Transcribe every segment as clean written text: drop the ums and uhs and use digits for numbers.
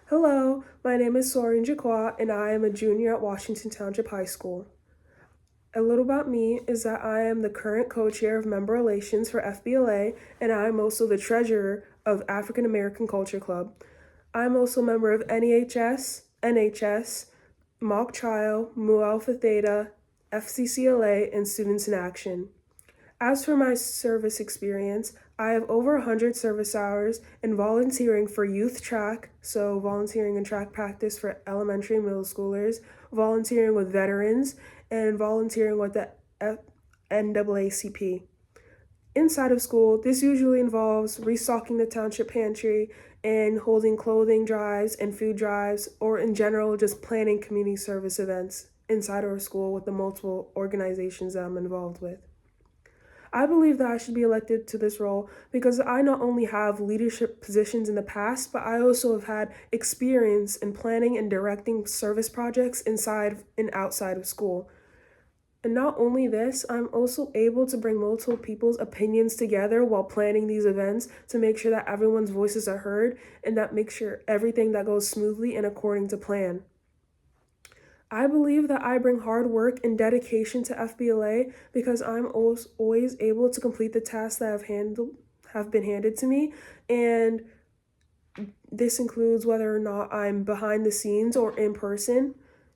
Hello, my name is Soren Jaqua, and I am a junior at Washington Township High School. A little about me is that I am the current co-chair of member relations for FBLA, and I am also the treasurer of African American Culture Club. I'm also a member of NEHS, NHS, Mock Trial, Mu Alpha Theta, FCCLA, and Students in Action. As for my service experience, I have over 100 service hours in volunteering for youth track, so volunteering in track practice for elementary and middle schoolers, volunteering with veterans, and volunteering with the NAACP. Inside of school, this usually involves restocking the township pantry and holding clothing drives and food drives, or in general, just planning community service events inside our school with the multiple organizations that I'm involved with. I believe that I should be elected to this role because I not only have leadership positions in the past, but I also have had experience in planning and directing service projects inside and outside of school. And not only this, I'm also able to bring multiple people's opinions together while planning these events to make sure that everyone's voices are heard and that makes sure everything that goes smoothly and according to plan. I believe that I bring hard work and dedication to FBLA because I'm always able to complete the tasks that have been handed to me, and this includes whether or not I'm behind the scenes or in person.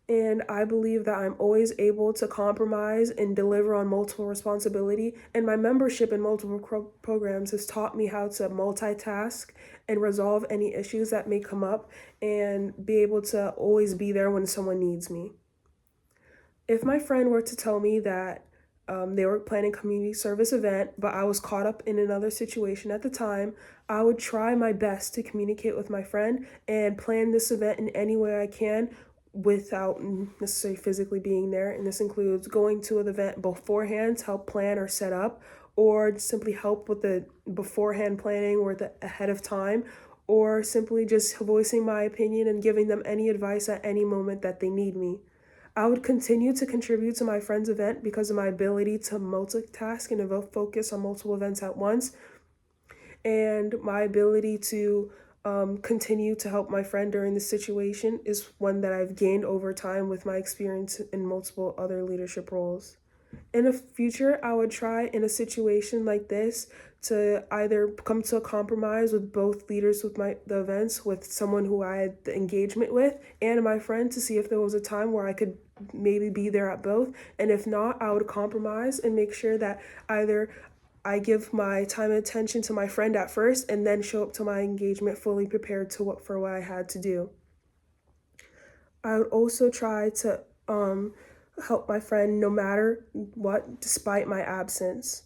And I believe that I'm always able to compromise and deliver on multiple responsibility. And my membership in multiple programs has taught me how to multitask and resolve any issues that may come up and be able to always be there when someone needs me. If my friend were to tell me that they were planning a community service event, but I was caught up in another situation at the time, I would try my best to communicate with my friend and plan this event in any way I can without necessarily physically being there. And this includes going to an event beforehand to help plan or set up, or simply help with the beforehand planning or the ahead of time, or simply just voicing my opinion and giving them any advice at any moment that they need me. I would continue to contribute to my friend's event because of my ability to multitask and focus on multiple events at once, and my ability to continue to help my friend during this situation is one that I've gained over time with my experience in multiple other leadership roles. In the future, I would try in a situation like this to either come to a compromise with both leaders with the events, with someone who I had the engagement with and my friend, to see if there was a time where I could maybe be there at both. And if not, I would compromise and make sure that either I give my time and attention to my friend at first and then show up to my engagement fully prepared for what I had to do. I would also try to help my friend no matter what, despite my absence.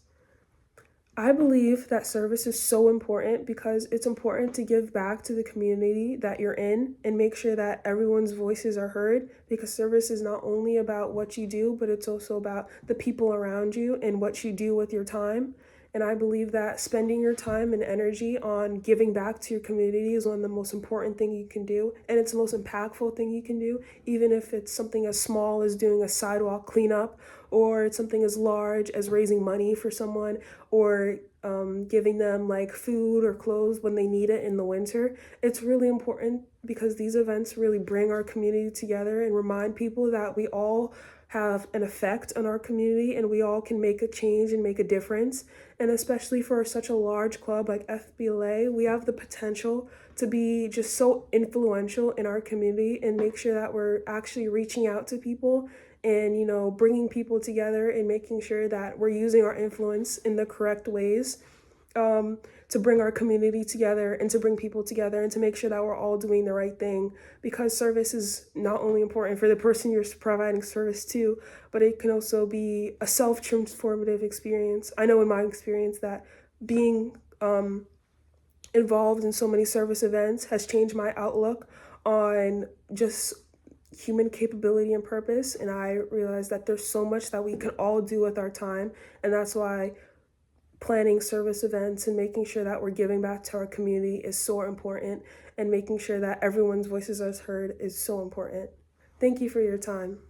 I believe that service is so important because it's important to give back to the community that you're in and make sure that everyone's voices are heard, because service is not only about what you do, but it's also about the people around you and what you do with your time. And I believe that spending your time and energy on giving back to your community is one of the most important thing you can do. And it's the most impactful thing you can do, even if it's something as small as doing a sidewalk cleanup, or it's something as large as raising money for someone, or giving them like food or clothes when they need it in the winter. It's really important because these events really bring our community together and remind people that we all have an effect on our community and we all can make a change and make a difference. And especially for such a large club like FBLA, we have the potential to be just so influential in our community and make sure that we're actually reaching out to people and, bringing people together and making sure that we're using our influence in the correct ways to bring our community together and to bring people together and to make sure that we're all doing the right thing, because service is not only important for the person you're providing service to, but it can also be a self-transformative experience. I know in my experience that being involved in so many service events has changed my outlook on just human capability and purpose, and I realized that there's so much that we can all do with our time, and that's why planning service events and making sure that we're giving back to our community is so important, and making sure that everyone's voices are heard is so important. Thank you for your time.